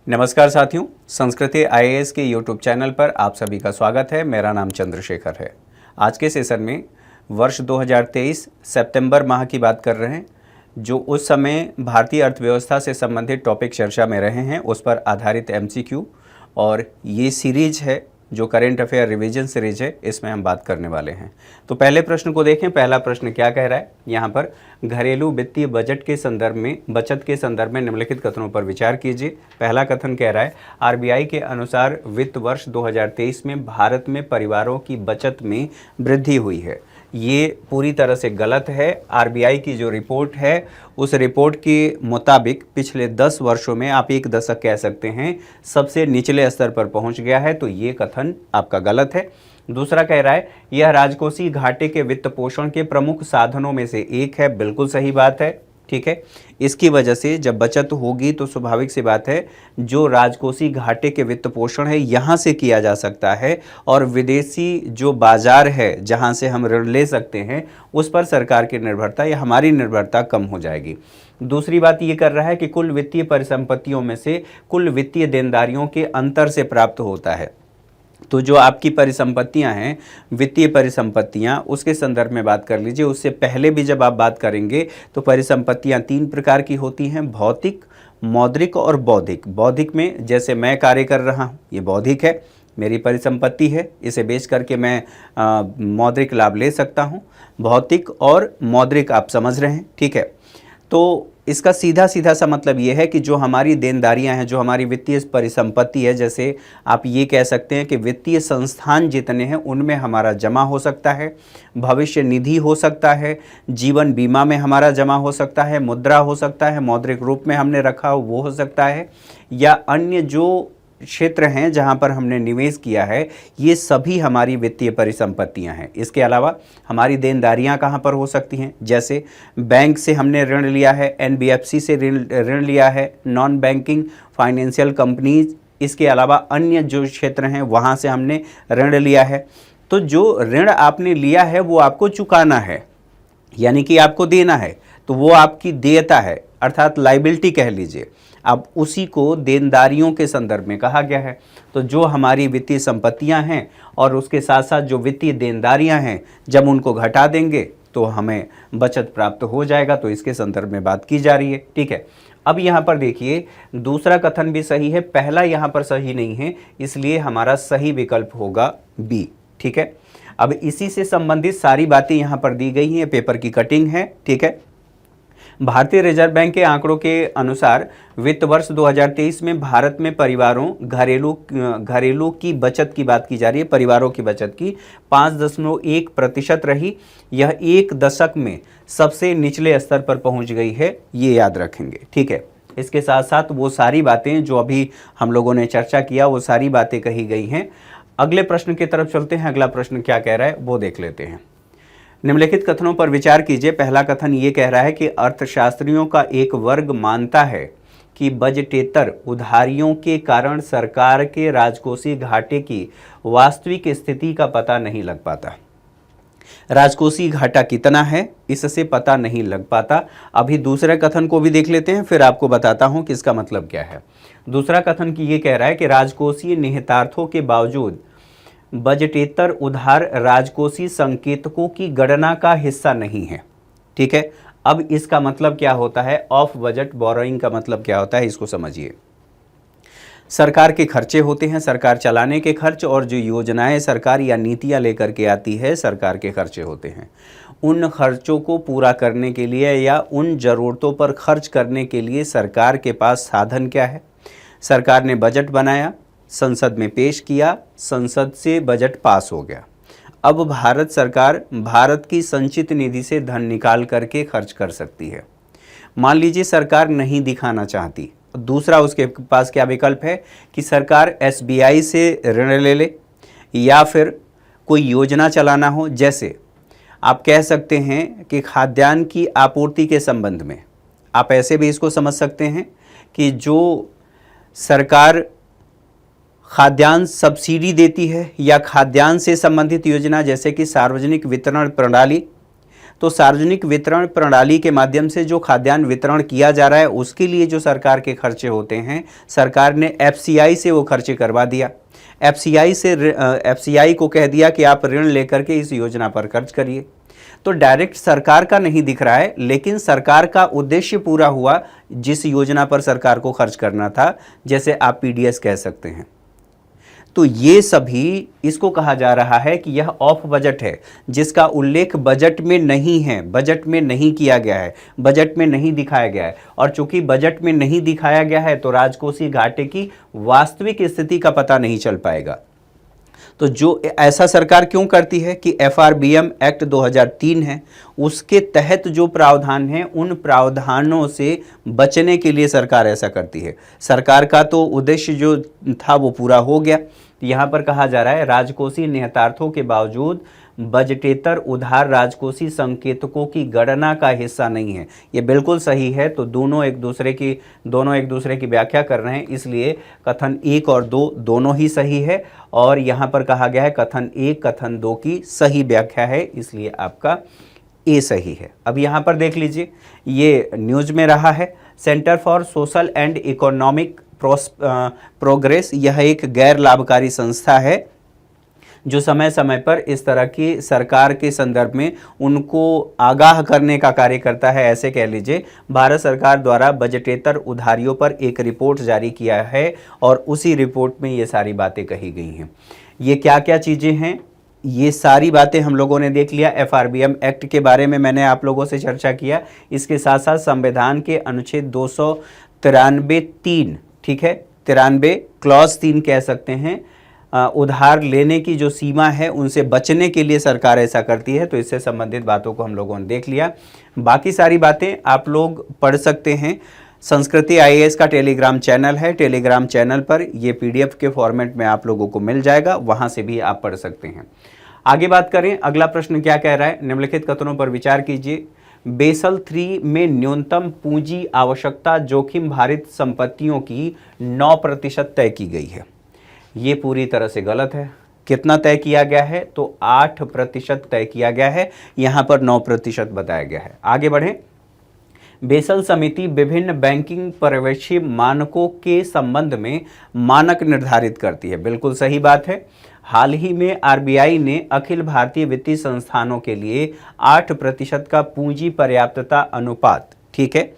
नमस्कार साथियों, संस्कृति आईएएस के यूट्यूब चैनल पर आप सभी का स्वागत है। मेरा नाम चंद्रशेखर है। आज के सेशन में वर्ष 2023 सितंबर माह की बात कर रहे हैं, जो उस समय भारतीय अर्थव्यवस्था से संबंधित टॉपिक चर्चा में रहे हैं उस पर आधारित एमसीक्यू, और ये सीरीज है जो करेंट अफेयर रिवीजन सीरीज है, इसमें हम बात करने वाले हैं। तो पहले प्रश्न को देखें। पहला प्रश्न क्या कह रहा है यहाँ पर, घरेलू वित्तीय बजट के संदर्भ में बचत के संदर्भ में निम्नलिखित कथनों पर विचार कीजिए। पहला कथन कह रहा है, आरबीआई के अनुसार वित्त वर्ष 2023 में भारत में परिवारों की बचत में वृद्धि हुई है। ये पूरी तरह से गलत है। आरबीआई की जो रिपोर्ट है उस रिपोर्ट के मुताबिक पिछले 10 वर्षों में, आप एक दशक कह सकते हैं, सबसे निचले स्तर पर पहुंच गया है। तो ये कथन आपका गलत है। दूसरा कह रहा है, यह राजकोषीय घाटे के वित्त पोषण के प्रमुख साधनों में से एक है। बिल्कुल सही बात है, ठीक है। इसकी वजह से जब बचत होगी तो स्वाभाविक सी बात है, जो राजकोषीय घाटे के वित्त पोषण है यहाँ से किया जा सकता है, और विदेशी जो बाजार है जहाँ से हम ऋण ले सकते हैं उस पर सरकार की निर्भरता या हमारी निर्भरता कम हो जाएगी। दूसरी बात ये कर रहा है कि कुल वित्तीय परिसंपत्तियों में से कुल वित्तीय देनदारियों के अंतर से प्राप्त होता है। तो जो आपकी परिसंपत्तियां हैं, वित्तीय परिसंपत्तियां, उसके संदर्भ में बात कर लीजिए। उससे पहले भी जब आप बात करेंगे तो परिसंपत्तियां 3 प्रकार की होती हैं, भौतिक, मौद्रिक और बौद्धिक। बौद्धिक में जैसे मैं कार्य कर रहा हूं, ये बौद्धिक है, मेरी परिसंपत्ति है, इसे बेच करके मैं मौद्रिक लाभ ले सकता हूं। भौतिक और मौद्रिक आप समझ रहे हैं, ठीक है। तो इसका सीधा सीधा सा मतलब ये है कि जो हमारी देनदारियां हैं, जो हमारी वित्तीय परिसंपत्ति है, जैसे आप ये कह सकते हैं कि वित्तीय संस्थान जितने हैं उनमें हमारा जमा हो सकता है, भविष्य निधि हो सकता है, जीवन बीमा में हमारा जमा हो सकता है, मुद्रा हो सकता है, मौद्रिक रूप में हमने रखा हो वो हो सकता है, या अन्य जो क्षेत्र हैं जहां पर हमने निवेश किया है, ये सभी हमारी वित्तीय परिसंपत्तियां हैं। इसके अलावा हमारी देनदारियां कहां पर हो सकती हैं, जैसे बैंक से हमने ऋण लिया है, एनबीएफसी से ऋण लिया है, नॉन बैंकिंग फाइनेंशियल कंपनीज, इसके अलावा अन्य जो क्षेत्र हैं वहां से हमने ऋण लिया है। तो जो ऋण आपने लिया है वो आपको चुकाना है, यानी कि आपको देना है, तो वो आपकी देयता है, अर्थात लाइबिलिटी कह लीजिए। अब उसी को देनदारियों के संदर्भ में कहा गया है। तो जो हमारी वित्तीय संपत्तियां हैं और उसके साथ साथ जो वित्तीय देनदारियां हैं, जब उनको घटा देंगे तो हमें बचत प्राप्त हो जाएगा। तो इसके संदर्भ में बात की जा रही है, ठीक है। अब यहाँ पर देखिए, दूसरा कथन भी सही है, पहला यहाँ पर सही नहीं है, इसलिए हमारा सही विकल्प होगा बी, ठीक है। अब इसी से संबंधित सारी बातें यहाँ पर दी गई हैं, पेपर की कटिंग है, ठीक है। भारतीय रिजर्व बैंक के आंकड़ों के अनुसार वित्त वर्ष 2023 में भारत में परिवारों घरेलू की बचत की बात की जा रही है, परिवारों की बचत की 5.1% रही। यह एक दशक में सबसे निचले स्तर पर पहुंच गई है, ये याद रखेंगे, ठीक है। इसके साथ साथ वो सारी बातें जो अभी हम लोगों ने चर्चा किया, वो सारी बातें कही गई हैं। अगले प्रश्न की तरफ चलते हैं। अगला प्रश्न क्या कह रहा है वो देख लेते हैं। निम्नलिखित कथनों पर विचार कीजिए। पहला कथन ये कह रहा है कि अर्थशास्त्रियों का एक वर्ग मानता है कि बजटेतर उधारियों के कारण सरकार के राजकोषीय घाटे की वास्तविक स्थिति का पता नहीं लग पाता। राजकोषीय घाटा कितना है इससे पता नहीं लग पाता। अभी दूसरे कथन को भी देख लेते हैं, फिर आपको बताता हूं कि इसका मतलब क्या है। दूसरा कथन की ये कह रहा है कि राजकोषीय निहितार्थों के बावजूद बजटेतर उधार राजकोषीय संकेतकों की गणना का हिस्सा नहीं है, ठीक है। अब इसका मतलब क्या होता है, ऑफ बजट बोरोइंग का मतलब क्या होता है, इसको समझिए। सरकार के खर्चे होते हैं, सरकार चलाने के खर्च, और जो योजनाएं सरकार या नीतियां लेकर के आती है, सरकार के खर्चे होते हैं। उन खर्चों को पूरा करने के लिए या उन ज़रूरतों पर खर्च करने के लिए सरकार के पास साधन क्या है। सरकार ने बजट बनाया, संसद में पेश किया, संसद से बजट पास हो गया। अब भारत सरकार भारत की संचित निधि से धन निकाल करके खर्च कर सकती है। मान लीजिए सरकार नहीं दिखाना चाहती, दूसरा उसके पास क्या विकल्प है कि सरकार एसबीआई से ऋण ले ले, या फिर कोई योजना चलाना हो। जैसे आप कह सकते हैं कि खाद्यान्न की आपूर्ति के संबंध में आप ऐसे भी इसको समझ सकते हैं कि जो सरकार खाद्यान्न सब्सिडी देती है या खाद्यान्न से संबंधित योजना, जैसे कि सार्वजनिक वितरण प्रणाली, तो सार्वजनिक वितरण प्रणाली के माध्यम से जो खाद्यान्न वितरण किया जा रहा है उसके लिए जो सरकार के खर्चे होते हैं, सरकार ने एफसीआई से वो खर्चे करवा दिया। एफसीआई को कह दिया कि आप ऋण लेकर के इस योजना पर खर्च करिए। तो डायरेक्ट सरकार का नहीं दिख रहा है, लेकिन सरकार का उद्देश्य पूरा हुआ जिस योजना पर सरकार को खर्च करना था, जैसे आप पीडीएस कह सकते हैं। तो ये सभी, इसको कहा जा रहा है कि यह ऑफ बजट है, जिसका उल्लेख बजट में नहीं है, बजट में नहीं किया गया है, बजट में नहीं दिखाया गया है। और चूंकि बजट में नहीं दिखाया गया है तो राजकोषीय घाटे की वास्तविक स्थिति का पता नहीं चल पाएगा। तो जो ऐसा सरकार क्यों करती है कि एफआरबीएम एक्ट 2003 है, उसके तहत जो प्रावधान है उन प्रावधानों से बचने के लिए सरकार ऐसा करती है। सरकार का तो उद्देश्य जो था वो पूरा हो गया। यहाँ पर कहा जा रहा है राजकोषीय निहितार्थों के बावजूद बजटेतर उधार राजकोषीय संकेतकों की गणना का हिस्सा नहीं है। ये बिल्कुल सही है। तो दोनों एक दूसरे की व्याख्या कर रहे हैं, इसलिए कथन 1 और 2 दोनों ही सही है। और यहाँ पर कहा गया है कथन 1 कथन 2 की सही व्याख्या है, इसलिए आपका ए सही है। अब यहाँ पर देख लीजिए, ये न्यूज में रहा है, centre for social and economic progress, यह एक गैर लाभकारी संस्था है जो समय समय पर इस तरह की सरकार के संदर्भ में उनको आगाह करने का कार्य करता है। ऐसे कह लीजिए, भारत सरकार द्वारा बजटेतर उधारियों पर एक रिपोर्ट जारी किया है और उसी रिपोर्ट में ये सारी बातें कही गई हैं। ये क्या क्या चीज़ें हैं, ये सारी बातें हम लोगों ने देख लिया। एफआरबीएम एक्ट के बारे में मैंने आप लोगों से चर्चा किया। इसके साथ साथ संविधान के अनुच्छेद 293(3), ठीक है, 93 क्लॉज 3 कह सकते हैं, उधार लेने की जो सीमा है उनसे बचने के लिए सरकार ऐसा करती है। तो इससे संबंधित बातों को हम लोगों ने देख लिया। बाकी सारी बातें आप लोग पढ़ सकते हैं। संस्कृति आईएएस का टेलीग्राम चैनल है, टेलीग्राम चैनल पर ये पीडीएफ के फॉर्मेट में आप लोगों को मिल जाएगा, वहां से भी आप पढ़ सकते हैं। आगे बात करें, अगला प्रश्न क्या कह रहा है, निम्नलिखित कथनों पर विचार कीजिए। बेसल 3 में न्यूनतम पूंजी आवश्यकता जोखिम भारित संपत्तियों की 9% तय की गई है। ये पूरी तरह से गलत है। कितना तय किया गया है, तो 8% तय किया गया है, यहाँ पर 9% बताया गया है। आगे बढ़ें, बेसल समिति विभिन्न बैंकिंग पर्यवेक्षी मानकों के संबंध में मानक निर्धारित करती है। बिल्कुल सही बात है। हाल ही में आरबीआई ने अखिल भारतीय वित्तीय संस्थानों के लिए 8% का पूंजी पर्याप्तता अनुपात, ठीक है,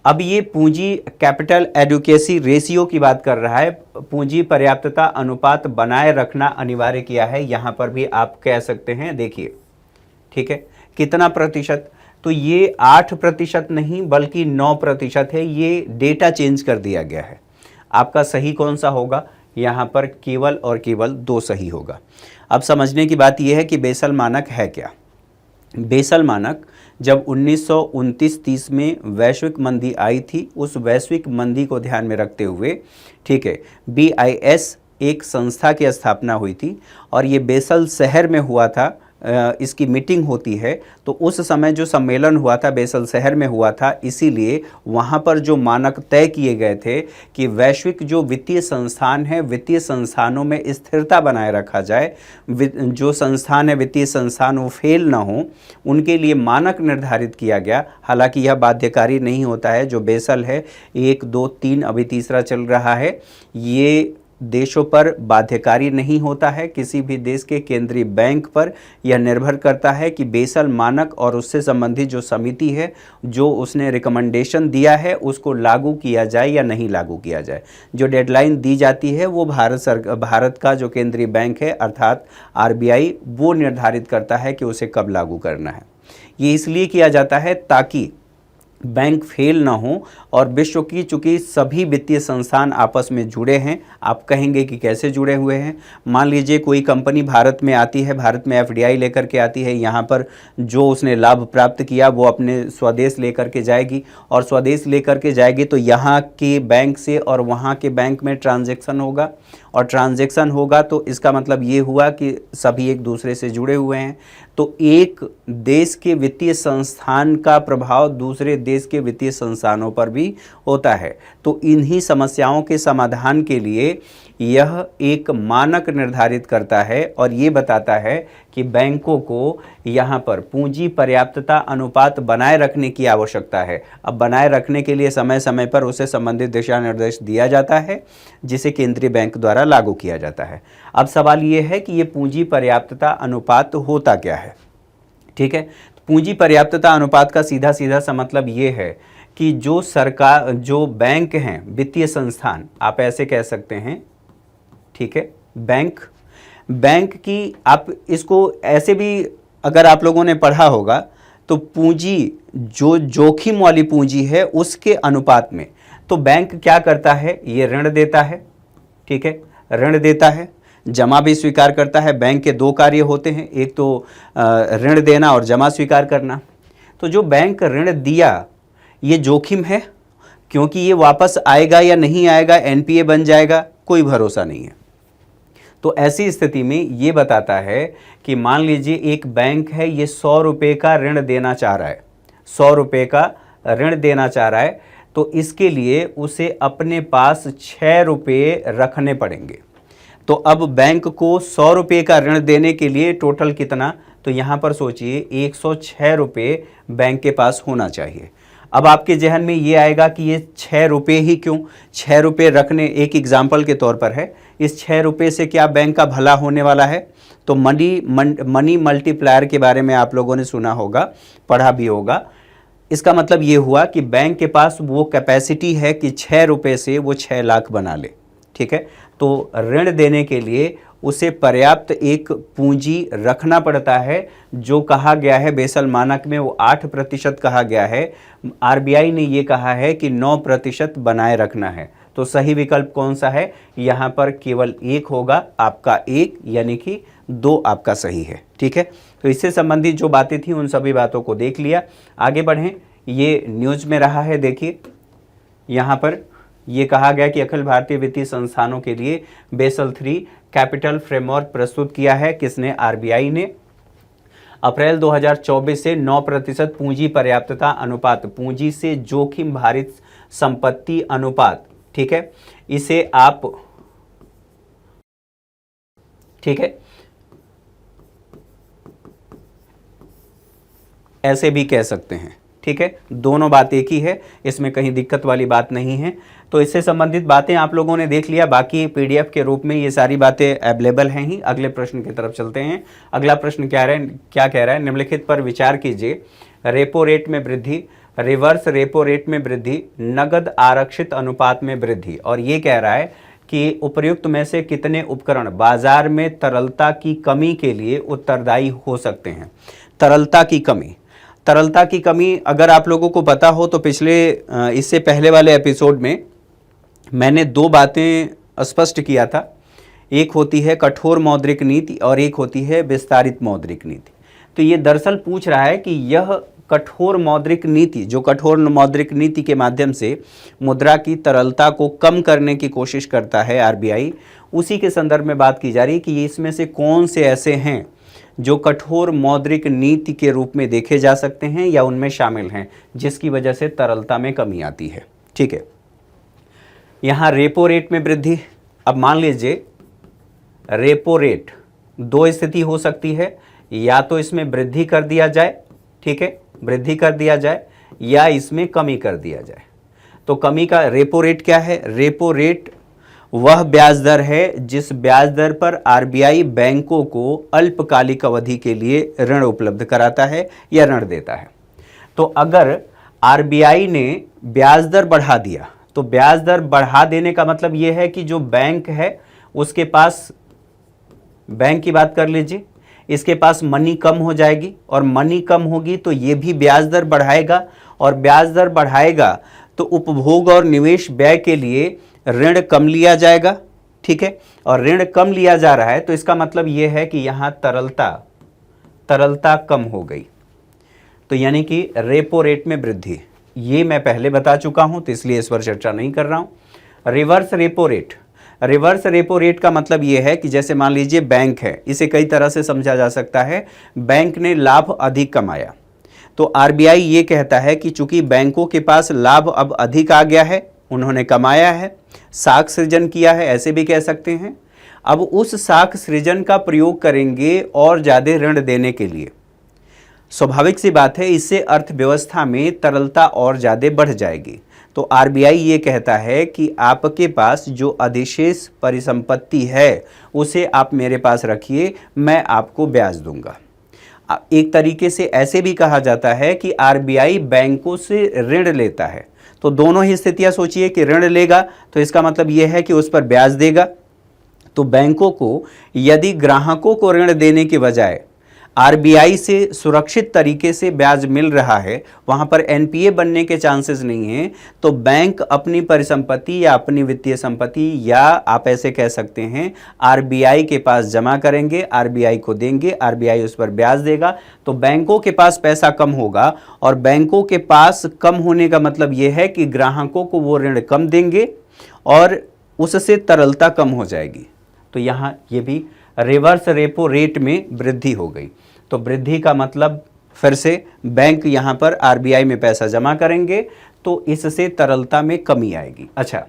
अब ये पूंजी कैपिटल एडुकेसी रेशियो की बात कर रहा है, पूंजी पर्याप्तता अनुपात बनाए रखना अनिवार्य किया है। यहाँ पर भी आप कह सकते हैं, देखिए, ठीक है, कितना प्रतिशत, तो ये 8% नहीं बल्कि 9% है। ये डेटा चेंज कर दिया गया है। आपका सही कौन सा होगा, यहाँ पर केवल और केवल 2 सही होगा। अब समझने की बात यह है कि बेसल मानक है क्या। बेसल मानक जब 1929-30 में वैश्विक मंदी आई थी, उस वैश्विक मंदी को ध्यान में रखते हुए, ठीक है, BIS एक संस्था की स्थापना हुई थी और ये बेसल शहर में हुआ था। इसकी मीटिंग होती है, तो उस समय जो सम्मेलन हुआ था बेसल शहर में हुआ था, इसीलिए वहाँ पर जो मानक तय किए गए थे कि वैश्विक जो वित्तीय संस्थान है, वित्तीय संस्थानों में स्थिरता बनाए रखा जाए, जो संस्थान है वित्तीय संस्थान वो फेल ना हो, उनके लिए मानक निर्धारित किया गया। हालांकि यह बाध्यकारी नहीं होता है। जो बेसल है 1, 2, 3, अभी तीसरा चल रहा है, ये देशों पर बाध्यकारी नहीं होता है। किसी भी देश के केंद्रीय बैंक पर यह निर्भर करता है कि बेसल मानक और उससे संबंधित जो समिति है, जो उसने रिकमेंडेशन दिया है, उसको लागू किया जाए या नहीं लागू किया जाए। जो डेडलाइन दी जाती है वो भारत का जो केंद्रीय बैंक है अर्थात आरबीआई, वो निर्धारित करता है कि उसे कब लागू करना है। ये इसलिए किया जाता है ताकि बैंक फेल ना हो और विश्व की चूंकि सभी वित्तीय संस्थान आपस में जुड़े हैं। आप कहेंगे कि कैसे जुड़े हुए हैं। मान लीजिए कोई कंपनी भारत में आती है, भारत में एफडीआई लेकर के आती है, यहाँ पर जो उसने लाभ प्राप्त किया वो अपने स्वदेश लेकर के जाएगी और स्वदेश लेकर के जाएगी तो यहाँ के बैंक से और वहाँ के बैंक में ट्रांजैक्शन होगा और ट्रांजैक्शन होगा तो इसका मतलब ये हुआ कि सभी एक दूसरे से जुड़े हुए हैं। तो एक देश के वित्तीय संस्थान का प्रभाव दूसरे देश के वित्तीय संस्थानों पर भी होता है। तो इन्हीं समस्याओं के समाधान के लिए यह एक मानक निर्धारित करता है और ये बताता है कि बैंकों को यहाँ पर पूंजी पर्याप्तता अनुपात बनाए रखने की आवश्यकता है। अब बनाए रखने के लिए समय समय पर उसे संबंधित दिशा निर्देश दिया जाता है, जिसे केंद्रीय बैंक द्वारा लागू किया जाता है। अब सवाल ये है कि ये पूंजी पर्याप्तता अनुपात होता क्या है। ठीक है, पूंजी पर्याप्तता अनुपात का सीधा सीधा सा मतलब ये है कि जो सरकार, जो बैंक हैं, वित्तीय संस्थान आप ऐसे कह सकते हैं, ठीक है, बैंक की, आप इसको ऐसे भी अगर आप लोगों ने पढ़ा होगा तो पूंजी जो जोखिम वाली पूंजी है उसके अनुपात में तो बैंक क्या करता है, ये ऋण देता है। ठीक है, ऋण देता है, जमा भी स्वीकार करता है। बैंक के दो कार्य होते हैं, एक तो ऋण देना और जमा स्वीकार करना। तो जो बैंक ऋण दिया ये जोखिम है, क्योंकि ये वापस आएगा या नहीं आएगा, एनपीए बन जाएगा, कोई भरोसा नहीं है। तो ऐसी स्थिति में ये बताता है कि मान लीजिए एक बैंक है, ये 100 रुपये का ऋण देना चाह रहा है, 100 रुपये का ऋण देना चाह रहा है, तो इसके लिए उसे अपने पास 6 रुपये रखने पड़ेंगे। तो अब बैंक को 100 रुपये का ऋण देने के लिए टोटल कितना, तो यहाँ पर सोचिए 106 रुपये बैंक के पास होना चाहिए। अब आपके जहन में ये आएगा कि ये 6 रुपये ही क्यों, 6 रुपये रखने, एक एग्जाम्पल के तौर पर है, इस 6 रुपये से क्या बैंक का भला होने वाला है। तो मनी मल्टीप्लायर के बारे में आप लोगों ने सुना होगा, पढ़ा भी होगा। इसका मतलब ये हुआ कि बैंक के पास वो कैपेसिटी है कि 6 रुपये से वो 6 लाख बना ले। ठीक है, तो ऋण देने के लिए उसे पर्याप्त एक पूंजी रखना पड़ता है, जो कहा गया है बेसल मानक में वो 8% कहा गया है। आरबीआई ने ये कहा है कि 9% बनाए रखना है। तो सही विकल्प कौन सा है, यहाँ पर केवल एक होगा, आपका एक, यानी कि 2 आपका सही है। ठीक है, तो इससे संबंधित जो बातें थी उन सभी बातों को देख लिया। आगे बढ़ें, ये न्यूज़ में रहा है, देखिए यहाँ पर ये कहा गया कि अखिल भारतीय वित्तीय संस्थानों के लिए बेसल 3 कैपिटल फ्रेमवर्क प्रस्तुत किया है। किसने, आरबीआई ने। अप्रैल 2024 से 9% पूंजी पर्याप्तता अनुपात, पूंजी से जोखिम भारित संपत्ति अनुपात, ठीक है, इसे आप, ठीक है, ऐसे भी कह सकते हैं। ठीक है, दोनों बात एक ही है, इसमें कहीं दिक्कत वाली बात नहीं है। तो इससे संबंधित बातें आप लोगों ने देख लिया, बाकी पीडीएफ के रूप में ये सारी बातें अवेलेबल हैं ही। अगले प्रश्न की तरफ चलते हैं। अगला प्रश्न क्या कह रहा है, निम्नलिखित पर विचार कीजिए। रेपो रेट में वृद्धि, रिवर्स रेपो रेट में वृद्धि, नगद आरक्षित अनुपात में वृद्धि। और ये कह रहा है कि उपर्युक्त में से कितने उपकरण बाजार में तरलता की कमी के लिए उत्तरदायी हो सकते हैं। तरलता की कमी अगर आप लोगों को पता हो तो इससे पहले वाले एपिसोड में मैंने 2 बातें स्पष्ट किया था। एक होती है कठोर मौद्रिक नीति और एक होती है विस्तारित मौद्रिक नीति। तो ये दरअसल पूछ रहा है कि यह कठोर मौद्रिक नीति, जो कठोर मौद्रिक नीति के माध्यम से मुद्रा की तरलता को कम करने की कोशिश करता है आरबीआई, उसी के संदर्भ में बात की जा रही है कि इसमें से कौन से ऐसे हैं जो कठोर मौद्रिक नीति के रूप में देखे जा सकते हैं या उनमें शामिल हैं, जिसकी वजह से तरलता में कमी आती है। ठीक है, यहाँ रेपो रेट में वृद्धि। अब मान लीजिए रेपो रेट, 2 स्थिति हो सकती है, या तो इसमें वृद्धि कर दिया जाए, ठीक है, वृद्धि कर दिया जाए, या इसमें कमी कर दिया जाए। तो कमी का रेपो रेट क्या है, रेपो रेट वह ब्याज दर है जिस ब्याज दर पर आरबीआई बैंकों को अल्पकालिक अवधि के लिए ऋण उपलब्ध कराता है या ऋण देता है। तो अगर आरबीआई ने ब्याज दर बढ़ा दिया, तो ब्याज दर बढ़ा देने का मतलब यह है कि जो बैंक है उसके पास, बैंक की बात कर लीजिए, इसके पास मनी कम हो जाएगी, और मनी कम होगी तो ये भी ब्याज दर बढ़ाएगा, और ब्याज दर बढ़ाएगा तो उपभोग और निवेश व्यय के लिए ऋण कम लिया जाएगा। ठीक है, और ऋण कम लिया जा रहा है तो इसका मतलब यह है कि यहाँ तरलता कम हो गई। तो यानी कि रेपो रेट में वृद्धि, ये मैं पहले बता चुका हूं तो इसलिए इस पर चर्चा नहीं कर रहा हूं। रिवर्स रेपो रेट का मतलब यह है कि जैसे मान लीजिए बैंक है, इसे कई तरह से समझा जा सकता है। बैंक ने लाभ अधिक कमाया, तो आरबीआई ये कहता है कि चूंकि बैंकों के पास लाभ अब अधिक आ गया है, उन्होंने कमाया है, साख सृजन किया है, ऐसे भी कह सकते हैं। अब उस साख सृजन का प्रयोग करेंगे और ज़्यादा ऋण देने के लिए। स्वाभाविक सी बात है, इससे अर्थव्यवस्था में तरलता और ज़्यादा बढ़ जाएगी। तो आरबीआई ये कहता है कि आपके पास जो अधिशेष परिसंपत्ति है उसे आप मेरे पास रखिए, मैं आपको ब्याज दूंगा। एक तरीके से ऐसे भी कहा जाता है कि आरबीआई बैंकों से ऋण लेता है। तो दोनों ही स्थितियां सोचिए कि ऋण लेगा तो इसका मतलब यह है कि उस पर ब्याज देगा। तो बैंकों को यदि ग्राहकों को ऋण देने के बजाय आरबीआई से सुरक्षित तरीके से ब्याज मिल रहा है, वहां पर एनपीए बनने के चांसेस नहीं हैं, तो बैंक अपनी परिसंपत्ति या अपनी वित्तीय संपत्ति या आप ऐसे कह सकते हैं आरबीआई के पास जमा करेंगे, आरबीआई को देंगे, आरबीआई उस पर ब्याज देगा। तो बैंकों के पास पैसा कम होगा और बैंकों के पास कम होने का मतलब यह है कि ग्राहकों को वो ऋण कम देंगे और उससे तरलता कम हो जाएगी। तो यहाँ ये भी रिवर्स रेपो रेट में वृद्धि हो गई। तो वृद्धि का मतलब फिर से बैंक यहाँ पर आरबीआई में पैसा जमा करेंगे तो इससे तरलता में कमी आएगी। अच्छा,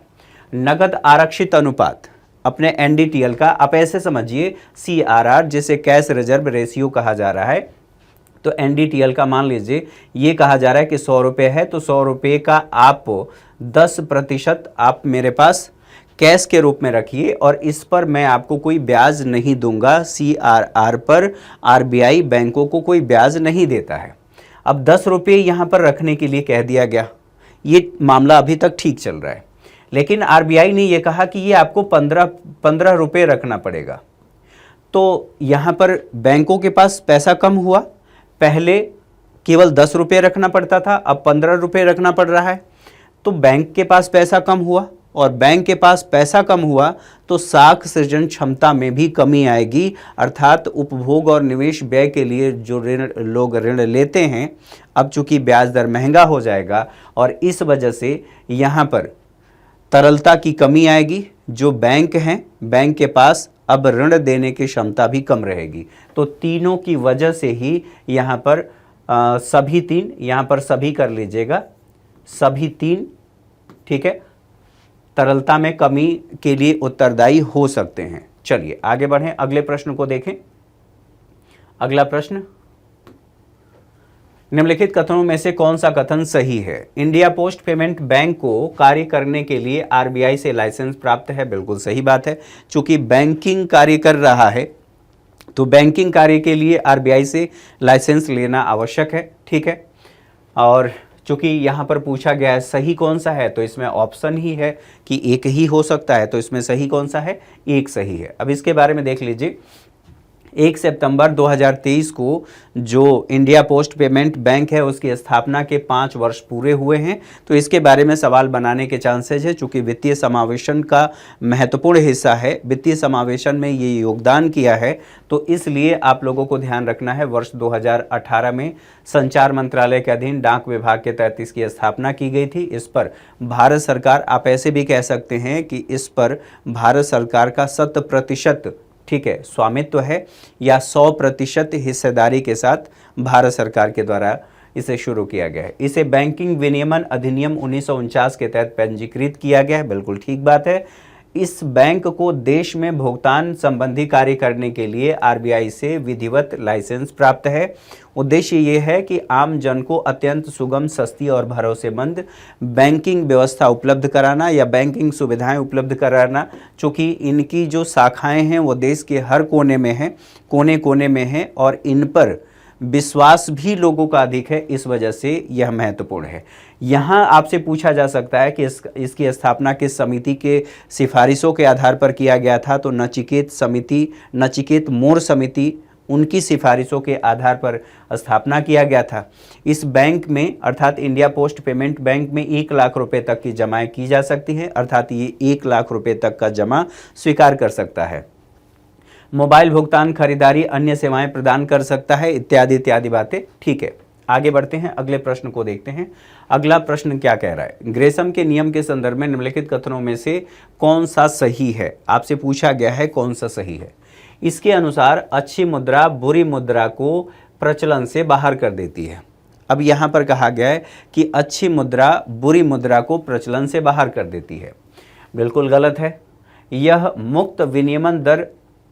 नगद आरक्षित अनुपात अपने एनडीटीएल का आप ऐसे समझिए सीआरआर, जिसे कैश रिजर्व रेशियो कहा जा रहा है। तो एनडीटीएल का मान लीजिए ये कहा जा रहा है कि 100 रुपये है, तो 100 रुपये का आप 10% आप मेरे पास कैश के रूप में रखिए और इस पर मैं आपको कोई ब्याज नहीं दूंगा। सीआरआर पर आरबीआई बैंकों को कोई ब्याज नहीं देता है। अब 10 रुपये यहाँ पर रखने के लिए कह दिया गया, ये मामला अभी तक ठीक चल रहा है। लेकिन आरबीआई ने यह कहा कि ये आपको 15 रुपये रखना पड़ेगा। तो यहाँ पर बैंकों के पास पैसा कम हुआ, पहले केवल 10 रुपये रखना पड़ता था, अब 15 रुपये रखना पड़ रहा है। तो बैंक के पास पैसा कम हुआ और बैंक के पास पैसा कम हुआ तो साख सृजन क्षमता में भी कमी आएगी, अर्थात उपभोग और निवेश व्यय के लिए जो लोग ऋण लेते हैं, अब चूंकि ब्याज दर महंगा हो जाएगा और इस वजह से यहाँ पर तरलता की कमी आएगी। जो बैंक हैं, बैंक के पास अब ऋण देने की क्षमता भी कम रहेगी। तो तीनों की वजह से ही यहाँ पर सभी तीन, यहाँ पर सभी कर लीजिएगा, सभी तीन, ठीक है, तरलता में कमी के लिए उत्तरदायी हो सकते हैं। चलिए आगे बढ़ें, अगले प्रश्न को देखें। अगला प्रश्न, निम्नलिखित कथनों में से कौन सा कथन सही है? इंडिया पोस्ट पेमेंट बैंक को कार्य करने के लिए आरबीआई से लाइसेंस प्राप्त है। बिल्कुल सही बात है, चूंकि बैंकिंग कार्य कर रहा है तो बैंकिंग कार्य के लिए आरबीआई से लाइसेंस लेना आवश्यक है, ठीक है। और चूंकि यहाँ पर पूछा गया है सही कौन सा है, तो इसमें ऑप्शन ही है कि एक ही हो सकता है। तो इसमें सही कौन सा है? एक सही है। अब इसके बारे में देख लीजिए, 1 सितंबर 2023 को जो इंडिया पोस्ट पेमेंट बैंक है उसकी स्थापना के 5 वर्ष पूरे हुए हैं। तो इसके बारे में सवाल बनाने के चांसेस है, चूँकि वित्तीय समावेशन का महत्वपूर्ण हिस्सा है, वित्तीय समावेशन में ये योगदान किया है। तो इसलिए आप लोगों को ध्यान रखना है, वर्ष 2018 में संचार मंत्रालय के अधीन डाक विभाग के तहत इसकी स्थापना की गई थी। इस पर भारत सरकार, आप ऐसे भी कह सकते हैं कि इस पर भारत सरकार का 100%, ठीक है, स्वामित्व है या 100% हिस्सेदारी के साथ भारत सरकार के द्वारा इसे शुरू किया गया है। इसे बैंकिंग विनियमन अधिनियम 1949 के तहत पंजीकृत किया गया है। बिल्कुल ठीक बात है। इस बैंक को देश में भुगतान संबंधी कार्य करने के लिए आरबीआई से विधिवत लाइसेंस प्राप्त है। उद्देश्य ये है कि आम जन को अत्यंत सुगम, सस्ती और भरोसेमंद बैंकिंग व्यवस्था उपलब्ध कराना या बैंकिंग सुविधाएं उपलब्ध कराना। चूँकि इनकी जो शाखाएं हैं वो देश के हर कोने में हैं, कोने कोने में हैं और इन पर विश्वास भी लोगों का अधिक है, इस वजह से यह महत्वपूर्ण है। यहाँ आपसे पूछा जा सकता है कि इसकी स्थापना किस समिति के सिफारिशों के आधार पर किया गया था? तो नचिकेत समिति, नचिकेत मोर समिति, उनकी सिफारिशों के आधार पर स्थापना किया गया था। इस बैंक में अर्थात इंडिया पोस्ट पेमेंट बैंक में 1 लाख रुपए तक की जमाएं की जा सकती हैं, अर्थात ये 1 लाख रुपए तक का जमा स्वीकार कर सकता है। मोबाइल भुगतान, खरीदारी, अन्य सेवाएं प्रदान कर सकता है, इत्यादि इत्यादि बातें, ठीक है। आगे बढ़ते हैं, अगले प्रश्न को देखते हैं। अगला प्रश्न क्या कह रहा है? ग्रेसम के नियम के संदर्भ में निम्नलिखित कथनों में से कौन सा सही है? आपसे पूछा गया है कौन सा सही है। इसके अनुसार अच्छी मुद्रा बुरी मुद्रा को प्रचलन से बाहर कर देती है। अब यहाँ पर कहा गया है कि अच्छी मुद्रा बुरी मुद्रा को प्रचलन से बाहर कर देती है। बिल्कुल गलत है। यह मुक्त विनिमय दर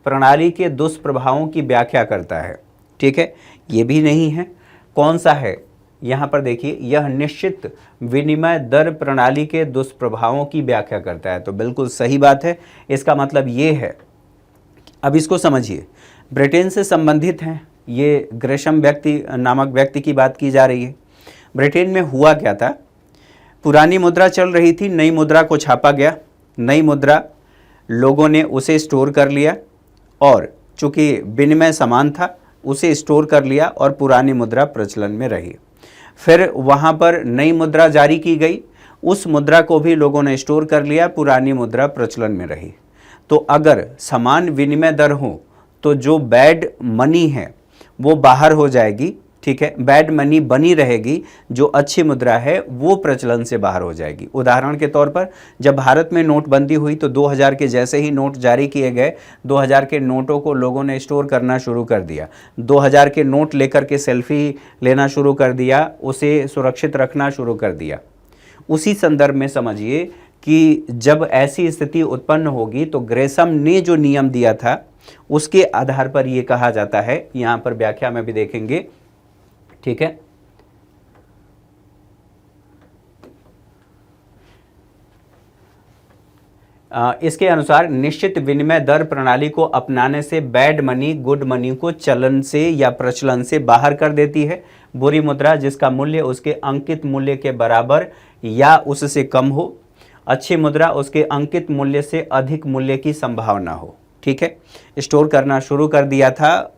प्रणाली के दुष्प्रभावों की व्याख्या करता है। ठीक है, ये भी नहीं है। कौन सा है? यहाँ पर देखिए, यह निश्चित विनिमय दर प्रणाली के दुष्प्रभावों की व्याख्या करता है। तो बिल्कुल सही बात है। इसका मतलब ये है, अब इसको समझिए, ब्रिटेन से संबंधित हैं, ये ग्रेशम नामक व्यक्ति की बात की जा रही है। ब्रिटेन में हुआ क्या था, पुरानी मुद्रा चल रही थी, नई मुद्रा को छापा गया, नई मुद्रा लोगों ने उसे स्टोर कर लिया और चूंकि विनिमय समान था उसे स्टोर कर लिया और पुरानी मुद्रा प्रचलन में रही। फिर वहाँ पर नई मुद्रा जारी की गई, उस मुद्रा को भी लोगों ने स्टोर कर लिया, पुरानी मुद्रा प्रचलन में रही। तो अगर समान विनिमय दर हो तो जो बैड मनी है वो बाहर हो जाएगी। ठीक है, बैड मनी बनी रहेगी, जो अच्छी मुद्रा है वो प्रचलन से बाहर हो जाएगी। उदाहरण के तौर पर जब भारत में नोटबंदी हुई तो 2000 के जैसे ही नोट जारी किए गए, 2000 के नोटों को लोगों ने स्टोर करना शुरू कर दिया। 2000 के नोट लेकर के सेल्फी लेना शुरू कर दिया, उसे सुरक्षित रखना शुरू कर दिया। उसी संदर्भ में समझिए कि जब ऐसी स्थिति उत्पन्न होगी तो ग्रेशम ने जो नियम दिया था उसके आधार पर यह कहा जाता है, यहाँ पर व्याख्या में भी देखेंगे। ठीक है, इसके अनुसार निश्चित विनिमय दर प्रणाली को अपनाने से बैड मनी गुड मनी को चलन से या प्रचलन से बाहर कर देती है। बुरी मुद्रा जिसका मूल्य उसके अंकित मूल्य के बराबर या उससे कम हो, अच्छी मुद्रा उसके अंकित मूल्य से अधिक मूल्य की संभावना हो। ठीक है, स्टोर करना शुरू कर दिया था।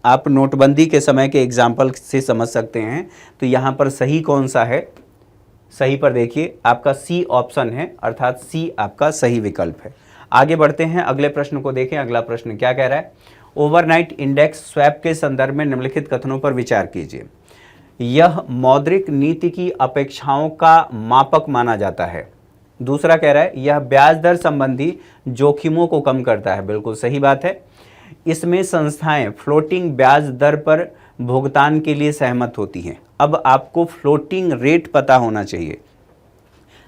आप नोटबंदी के समय के एग्जाम्पल से समझ सकते हैं। तो यहाँ पर सही कौन सा है? सही पर देखिए, आपका सी ऑप्शन है, अर्थात सी आपका सही विकल्प है। आगे बढ़ते हैं, अगले प्रश्न को देखें। अगला प्रश्न क्या कह रहा है? ओवरनाइट इंडेक्स स्वैप के संदर्भ में निम्नलिखित कथनों पर विचार कीजिए। यह मौद्रिक नीति की अपेक्षाओं का मापक माना जाता है। दूसरा कह रहा है यह ब्याज दर संबंधी जोखिमों को कम करता है। बिल्कुल सही बात है। इसमें संस्थाएं फ्लोटिंग ब्याज दर पर भुगतान के लिए सहमत होती हैं। अब आपको फ्लोटिंग रेट पता होना चाहिए।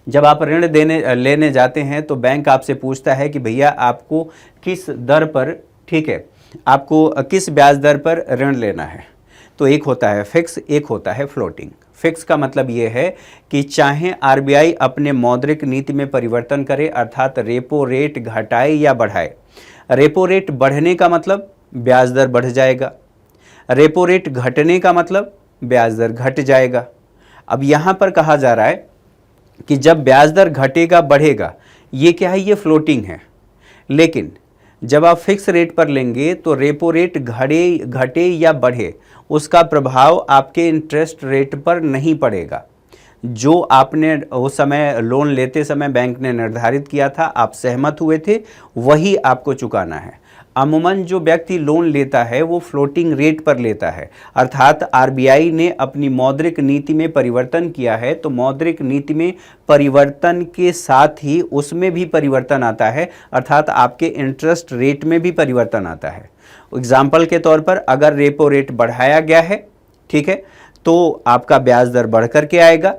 जब आप ऋण लेने जाते हैं तो बैंक आपसे पूछता है कि भैया आपको किस दर पर, ठीक है, आपको किस ब्याज दर पर ऋण लेना है। तो एक होता है फिक्स, एक होता है फ्लोटिंग। फिक्स का मतलब ये है कि चाहे आरबीआई अपने मौद्रिक नीति में परिवर्तन करे, अर्थात रेपो रेट घटाए या बढ़ाए। रेपो रेट बढ़ने का मतलब ब्याज दर बढ़ जाएगा, रेपो रेट घटने का मतलब ब्याज दर घट जाएगा। अब यहाँ पर कहा जा रहा है कि जब ब्याज दर घटेगा बढ़ेगा, ये क्या है? ये फ्लोटिंग है। लेकिन जब आप फिक्स रेट पर लेंगे तो रेपो रेट घटे या बढ़े उसका प्रभाव आपके इंटरेस्ट रेट पर नहीं पड़ेगा। जो आपने उस समय लोन लेते समय बैंक ने निर्धारित किया था, आप सहमत हुए थे, वही आपको चुकाना है। अमूमन जो व्यक्ति लोन लेता है वो फ्लोटिंग रेट पर लेता है, अर्थात आरबीआई ने अपनी मौद्रिक नीति में परिवर्तन किया है तो मौद्रिक नीति में परिवर्तन के साथ ही उसमें भी परिवर्तन आता है, अर्थात आपके इंटरेस्ट रेट में भी परिवर्तन आता है। एग्जाम्पल के तौर पर अगर रेपो रेट बढ़ाया गया है, ठीक है, तो आपका ब्याज दर बढ़ कर के आएगा,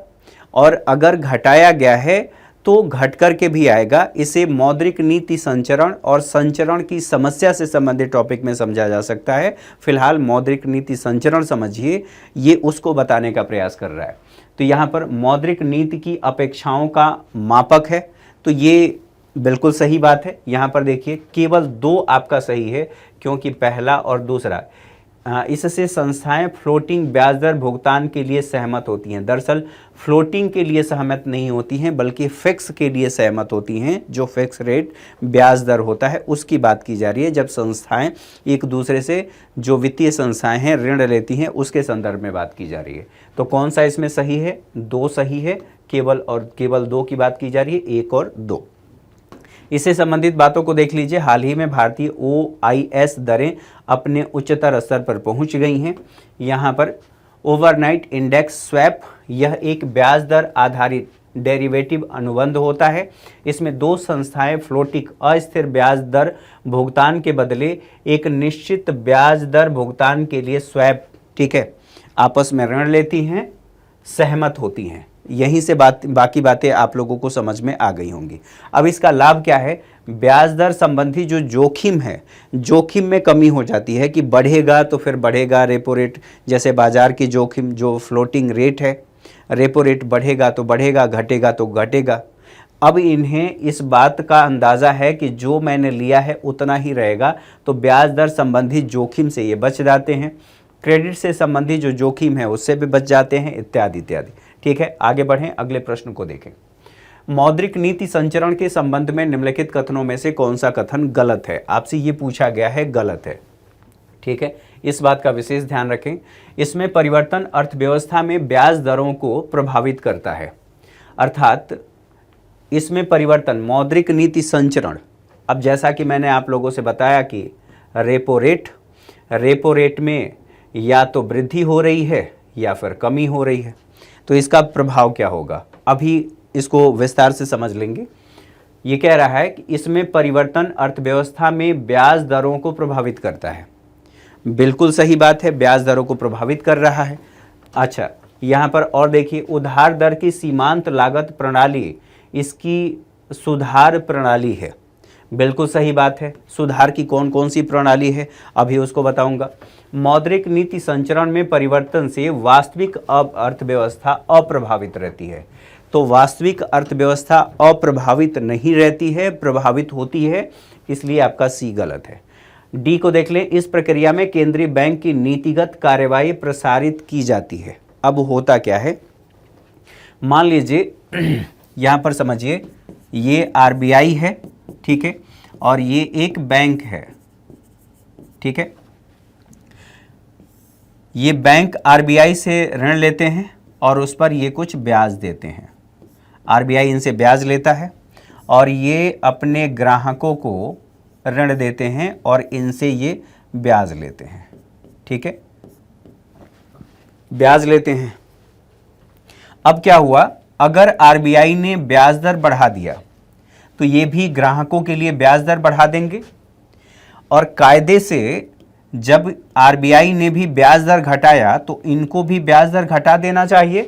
और अगर घटाया गया है तो घट कर के भी आएगा। इसे मौद्रिक नीति संचरण और संचरण की समस्या से संबंधित टॉपिक में समझा जा सकता है। फिलहाल मौद्रिक नीति संचरण समझिए, ये उसको बताने का प्रयास कर रहा है। तो यहाँ पर मौद्रिक नीति की अपेक्षाओं का मापक है, तो ये बिल्कुल सही बात है। यहाँ पर देखिए केवल 2 आपका सही है, क्योंकि पहला और दूसरा, इससे संस्थाएं फ्लोटिंग ब्याज दर भुगतान के लिए सहमत होती हैं। दरअसल फ्लोटिंग के लिए सहमत नहीं होती हैं, बल्कि फिक्स के लिए सहमत होती हैं। जो फिक्स रेट ब्याज दर होता है उसकी बात की जा रही है। जब संस्थाएं एक दूसरे से, जो वित्तीय संस्थाएं हैं, ऋण लेती हैं, उसके संदर्भ में बात की जा रही है। तो कौन सा इसमें सही है? 2 सही है, केवल 2 की बात की जा रही है, 1 और 2। इससे संबंधित बातों को देख लीजिए। हाल ही में भारतीय OIS दरें अपने उच्चतर स्तर पर पहुंच गई हैं। यहाँ पर ओवरनाइट इंडेक्स स्वैप, यह एक ब्याज दर आधारित डेरिवेटिव अनुबंध होता है। इसमें 2 संस्थाएं फ्लोटिंग अस्थिर ब्याज दर भुगतान के बदले एक निश्चित ब्याज दर भुगतान के लिए स्वैप, ठीक है, आपस में ऋण लेती हैं, सहमत होती हैं। यहीं से बाकी बातें आप लोगों को समझ में आ गई होंगी। अब इसका लाभ क्या है? ब्याज दर संबंधी जो जोखिम है, जोखिम में कमी हो जाती है कि बढ़ेगा तो फिर बढ़ेगा रेपो रेट, जैसे बाजार की जोखिम जो फ्लोटिंग रेट है, रेपो रेट बढ़ेगा तो बढ़ेगा, घटेगा तो घटेगा। अब इन्हें इस बात का अंदाज़ा है कि जो मैंने लिया है उतना ही रहेगा, तो ब्याज दर संबंधी जोखिम से ये बच जाते हैं, क्रेडिट से संबंधी जो जोखिम है उससे भी बच जाते हैं, इत्यादि इत्यादि। ठीक है, आगे बढ़ें, अगले प्रश्न को देखें। मौद्रिक नीति संचरण के संबंध में निम्नलिखित कथनों में से कौन सा कथन गलत है? आपसे ये पूछा गया है, गलत है। ठीक है, इस बात का विशेष ध्यान रखें। इसमें परिवर्तन अर्थव्यवस्था में ब्याज दरों को प्रभावित करता है, अर्थात इसमें परिवर्तन मौद्रिक नीति संचरण। अब जैसा कि मैंने आप लोगों से बताया कि रेपो रेट में या तो वृद्धि हो रही है या फिर कमी हो रही है, तो इसका प्रभाव क्या होगा, अभी इसको विस्तार से समझ लेंगे। ये कह रहा है कि इसमें परिवर्तन अर्थव्यवस्था में ब्याज दरों को प्रभावित करता है। बिल्कुल सही बात है, ब्याज दरों को प्रभावित कर रहा है। अच्छा, यहाँ पर और देखिए, उधार दर की सीमांत लागत प्रणाली इसकी सुधार प्रणाली है। बिल्कुल सही बात है। सुधार की कौन कौन सी प्रणाली है, अभी उसको बताऊंगा। मौद्रिक नीति संचरण में परिवर्तन से वास्तविक अर्थव्यवस्था अप्रभावित रहती है, तो वास्तविक अर्थव्यवस्था अप्रभावित नहीं रहती है, प्रभावित होती है, इसलिए आपका सी गलत है। डी को देख लें। इस प्रक्रिया में केंद्रीय बैंक की नीतिगत कार्यवाही प्रसारित की जाती है। अब होता क्या है, मान लीजिए यहाँ पर समझिए, ये आरबीआई है, ठीक है, और ये एक बैंक है, ठीक है। ये बैंक आरबीआई से ऋण लेते हैं और उस पर ये कुछ ब्याज देते हैं। आरबीआई इनसे ब्याज लेता है और ये अपने ग्राहकों को ऋण देते हैं और इनसे ये ब्याज लेते हैं, ठीक है, ब्याज लेते हैं। अब क्या हुआ, अगर आरबीआई ने ब्याज दर बढ़ा दिया तो ये भी ग्राहकों के लिए ब्याज दर बढ़ा देंगे, और कायदे से जब आरबीआई ने भी ब्याज दर घटाया तो इनको भी ब्याज दर घटा देना चाहिए।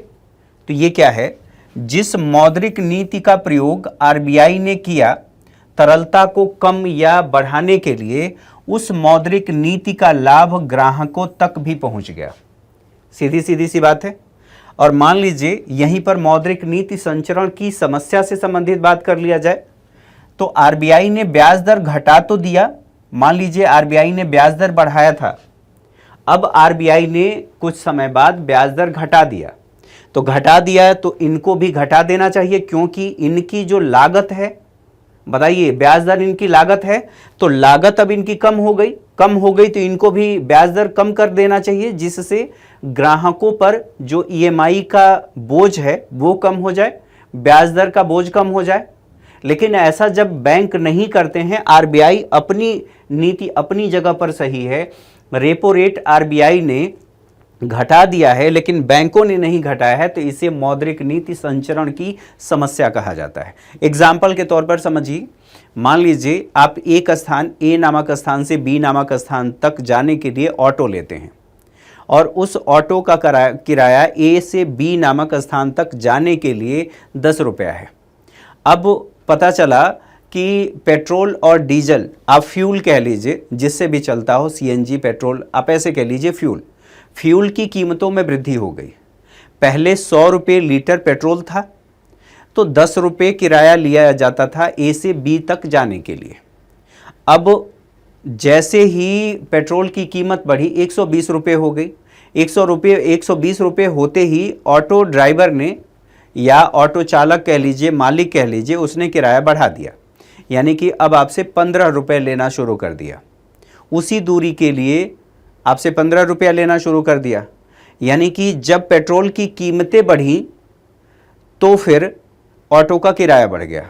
तो ये क्या है, जिस मौद्रिक नीति का प्रयोग आरबीआई ने किया तरलता को कम या बढ़ाने के लिए, उस मौद्रिक नीति का लाभ ग्राहकों तक भी पहुंच गया। सीधी सीधी सी बात है। और मान लीजिए यहीं पर मौद्रिक नीति संचरण की समस्या से संबंधित बात कर लिया जाए, तो आरबीआई ने ब्याज दर घटा तो दिया, मान लीजिए आरबीआई ने ब्याज दर बढ़ाया था, अब आरबीआई ने कुछ समय बाद ब्याज दर घटा दिया, तो घटा दिया तो इनको भी घटा देना चाहिए, क्योंकि इनकी जो लागत है, बताइए ब्याज दर इनकी लागत है, तो लागत अब इनकी कम हो गई तो इनको भी ब्याज दर कम कर देना चाहिए, जिससे ग्राहकों पर जो ईएमआई का बोझ है वो कम हो जाए, ब्याज दर का बोझ कम हो जाए। लेकिन ऐसा जब बैंक नहीं करते हैं, आरबीआई अपनी नीति अपनी जगह पर सही है, रेपो रेट आरबीआई ने घटा दिया है लेकिन बैंकों ने नहीं घटाया है, तो इसे मौद्रिक नीति संचरण की समस्या कहा जाता है। एग्जाम्पल के तौर पर समझिए, मान लीजिए आप एक स्थान ए नामक स्थान से बी नामक स्थान तक जाने के लिए ऑटो लेते हैं और उस ऑटो का किराया ए से बी नामक स्थान तक जाने के लिए 10 रुपया है। अब पता चला कि पेट्रोल और डीजल, आप फ्यूल कह लीजिए, जिससे भी चलता हो, सीएनजी, पेट्रोल, आप ऐसे कह लीजिए, फ्यूल की कीमतों में वृद्धि हो गई। पहले 100 रुपये लीटर पेट्रोल था तो 10 रुपये किराया लिया जाता था ए से बी तक जाने के लिए। अब जैसे ही पेट्रोल की कीमत बढ़ी 120 रुपये हो गई। 120 रुपये होते ही ऑटो ड्राइवर ने या ऑटो चालक कह लीजिए, मालिक कह लीजिए, उसने किराया बढ़ा दिया, यानी कि अब आपसे 15 रुपये लेना शुरू कर दिया। उसी दूरी के लिए आपसे 15 रुपया लेना शुरू कर दिया, यानी कि जब पेट्रोल की कीमतें बढ़ी तो फिर ऑटो का किराया बढ़ गया।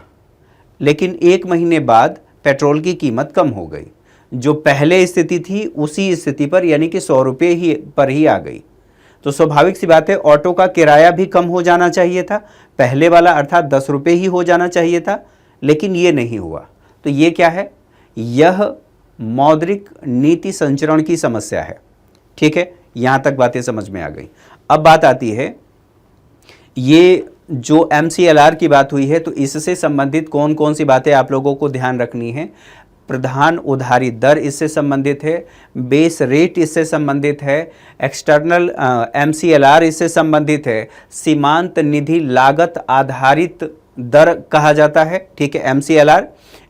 लेकिन 1 महीने बाद पेट्रोल की कीमत कम हो गई, जो पहले स्थिति थी उसी स्थिति पर, यानी कि 100 रुपये ही पर ही आ गई। तो स्वाभाविक सी बात है, ऑटो का किराया भी कम हो जाना चाहिए था, पहले वाला अर्थात 10 रुपये ही हो जाना चाहिए था, लेकिन ये नहीं हुआ। तो ये क्या है, यह मौद्रिक नीति संचरण की समस्या है। ठीक है, यहाँ तक बातें समझ में आ गई। अब बात आती है, ये जो MCLR की बात हुई है तो इससे संबंधित कौन कौन सी बातें आप लोगों को ध्यान रखनी है। प्रधान उधारी दर इससे संबंधित है, बेस रेट इससे संबंधित है, एक्सटर्नल MCLR इससे संबंधित है, सीमांत निधि लागत आधारित दर कहा जाता है, ठीक है,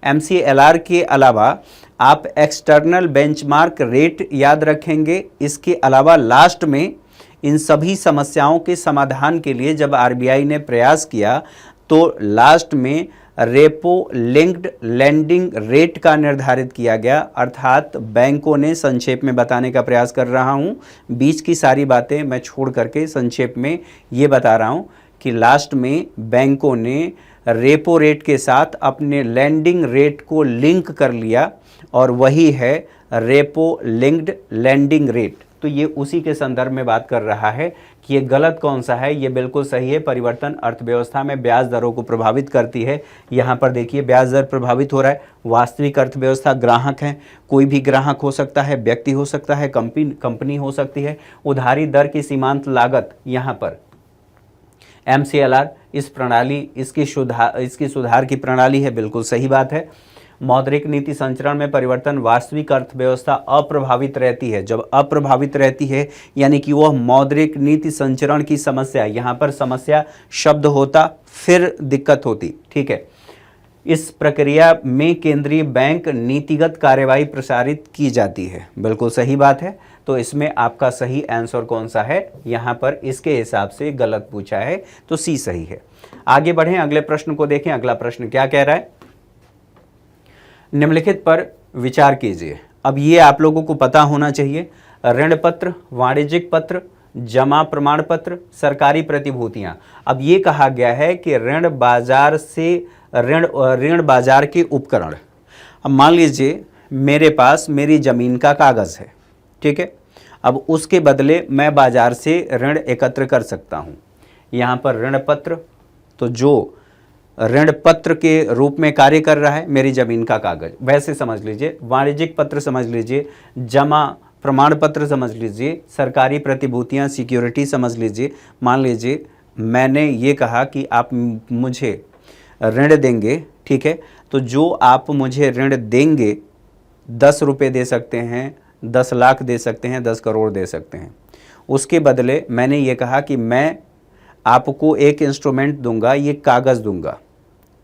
MCLR के अलावा आप एक्सटर्नल बेंचमार्क रेट याद रखेंगे। इसके अलावा लास्ट में इन सभी समस्याओं के समाधान के लिए जब RBI ने प्रयास किया तो लास्ट में रेपो लिंक्ड लेंडिंग रेट का निर्धारित किया गया। अर्थात बैंकों ने, संक्षेप में बताने का प्रयास कर रहा हूं, बीच की सारी बातें मैं छोड़ करके संक्षेप में ये बता रहा हूं कि लास्ट में बैंकों ने रेपो रेट के साथ अपने लेंडिंग रेट को लिंक कर लिया और वही है रेपो लिंक्ड लेंडिंग रेट। तो ये उसी के संदर्भ में बात कर रहा है कि ये गलत कौन सा है, ये बिल्कुल सही है। परिवर्तन अर्थव्यवस्था में ब्याज दरों को प्रभावित करती है। यहाँ पर देखिए ब्याज दर प्रभावित हो रहा है। वास्तविक अर्थव्यवस्था ग्राहक है, कोई भी ग्राहक हो सकता है, व्यक्ति हो सकता है, कंपनी हो सकती है। उधारी दर की सीमांत लागत यहाँ पर MCLR इस प्रणाली, इसकी सुधार की प्रणाली है, बिल्कुल सही बात है। मौद्रिक नीति संचरण में परिवर्तन, वास्तविक अर्थव्यवस्था अप्रभावित रहती है। जब अप्रभावित रहती है यानी कि वह मौद्रिक नीति संचरण की समस्या, यहाँ पर समस्या शब्द होता फिर दिक्कत होती, ठीक है। इस प्रक्रिया में केंद्रीय बैंक नीतिगत कार्यवाही प्रसारित की जाती है, बिल्कुल सही बात है। तो इसमें आपका सही आंसर कौन सा है, यहाँ पर इसके हिसाब से गलत पूछा है तो C सही है। आगे बढ़ें, अगले प्रश्न को देखें। अगला प्रश्न क्या कह रहा है, निम्नलिखित पर विचार कीजिए। अब ये आप लोगों को पता होना चाहिए। ऋण पत्र, वाणिज्यिक पत्र, जमा प्रमाण पत्र, सरकारी प्रतिभूतियां। अब ये कहा गया है कि ऋण बाजार से ऋण बाजार के उपकरण। अब मान लीजिए मेरे पास मेरी जमीन का कागज है, ठीक है। अब उसके बदले मैं बाजार से ऋण एकत्र कर सकता हूं। यहाँ पर ऋण पत्र, तो जो ऋण पत्र के रूप में कार्य कर रहा है मेरी जमीन का कागज, वैसे समझ लीजिए। वाणिज्यिक पत्र समझ लीजिए, जमा प्रमाण पत्र समझ लीजिए, सरकारी प्रतिभूतियां सिक्योरिटी समझ लीजिए। मान लीजिए मैंने ये कहा कि आप मुझे ऋण देंगे, ठीक है। तो जो आप मुझे ऋण देंगे 10 रुपये दे सकते हैं, 10 लाख दे सकते हैं, 10 करोड़ दे सकते हैं। उसके बदले मैंने ये कहा कि मैं आपको एक इंस्ट्रूमेंट दूंगा, ये कागज़ दूंगा,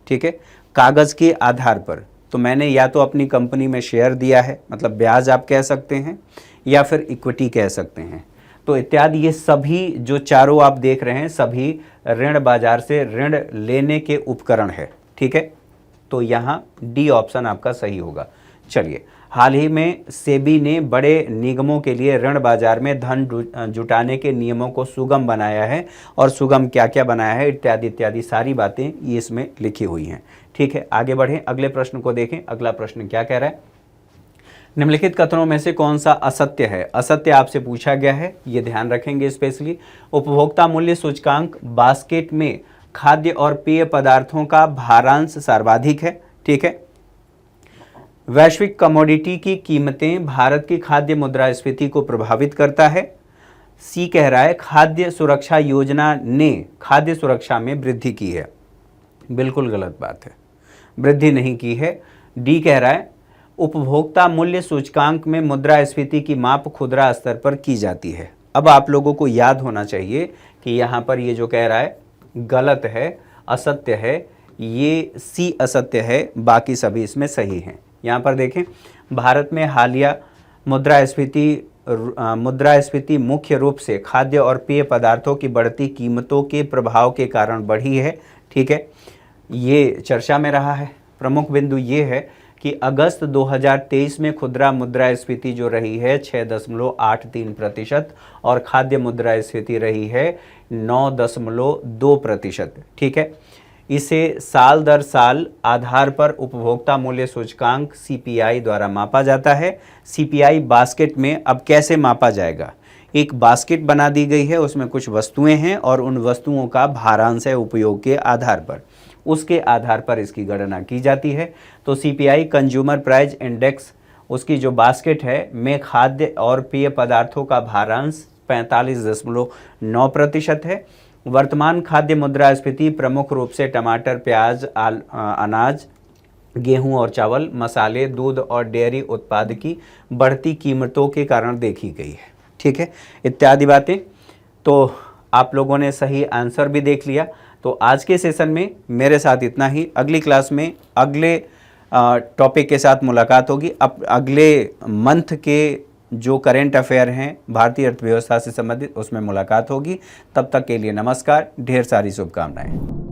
ठीक है, कागज़ के आधार पर। तो मैंने या तो अपनी कंपनी में शेयर दिया है, मतलब ब्याज आप कह सकते हैं, या फिर इक्विटी कह सकते हैं। तो इत्यादि ये सभी जो चारों आप देख रहे हैं सभी ऋण बाजार से ऋण लेने के उपकरण है, ठीक है। तो यहाँ D ऑप्शन आपका सही होगा। चलिए, हाल ही में सेबी ने बड़े निगमों के लिए ऋण बाजार में धन जुटाने के नियमों को सुगम बनाया है, और सुगम क्या क्या बनाया है इत्यादि इत्यादि सारी बातें ये इसमें लिखी हुई हैं, ठीक है। आगे बढ़ें, अगले प्रश्न को देखें। अगला प्रश्न क्या कह रहा है, निम्नलिखित कथनों में से कौन सा असत्य है। असत्य आपसे पूछा गया है, ये ध्यान रखेंगे स्पेशली। उपभोक्ता मूल्य सूचकांक बास्केट में खाद्य और पेय पदार्थों का भारांश सर्वाधिक है, ठीक है। वैश्विक कमोडिटी की कीमतें भारत की खाद्य मुद्रास्फीति को प्रभावित करता है। C कह रहा है खाद्य सुरक्षा योजना ने खाद्य सुरक्षा में वृद्धि की है, बिल्कुल गलत बात है, वृद्धि नहीं की है। D कह रहा है उपभोक्ता मूल्य सूचकांक में मुद्रास्फीति की माप खुदरा स्तर पर की जाती है। अब आप लोगों को याद होना चाहिए कि यहाँ पर ये जो कह रहा है गलत है, असत्य है, ये C असत्य है, बाकी सभी इसमें सही हैं। यहाँ पर देखें, भारत में हालिया मुद्रास्फीति मुख्य रूप से खाद्य और पेय पदार्थों की बढ़ती कीमतों के प्रभाव के कारण बढ़ी है, ठीक है। ये चर्चा में रहा है। प्रमुख बिंदु ये है कि अगस्त 2023 में खुदरा मुद्रास्फीति जो रही है 6.83% और खाद्य मुद्रास्फीति रही है 9.2%, ठीक है। इसे साल दर साल आधार पर उपभोक्ता मूल्य सूचकांक CPI द्वारा मापा जाता है। CPI बास्केट में अब कैसे मापा जाएगा, एक बास्केट बना दी गई है, उसमें कुछ वस्तुएं हैं और उन वस्तुओं का भारांश है उपयोग के आधार पर, उसके आधार पर इसकी गणना की जाती है। तो CPI कंज्यूमर प्राइस इंडेक्स, उसकी जो बास्केट है में खाद्य और पेय पदार्थों का भारांश 45.9% है। वर्तमान खाद्य मुद्रास्फीति प्रमुख रूप से टमाटर, प्याज, अनाज, गेहूं और चावल, मसाले, दूध और डेयरी उत्पाद की बढ़ती कीमतों के कारण देखी गई है। ठीक है, इत्यादि बातें। तो आप लोगों ने सही आंसर भी देख लिया। तो आज के सेशन में मेरे साथ इतना ही। अगली क्लास में अगले टॉपिक के साथ मुलाकात होगी। अब अगले मंथ के जो करेंट अफेयर हैं भारतीय अर्थव्यवस्था से संबंधित, उसमें मुलाकात होगी। तब तक के लिए नमस्कार, ढेर सारी शुभकामनाएं।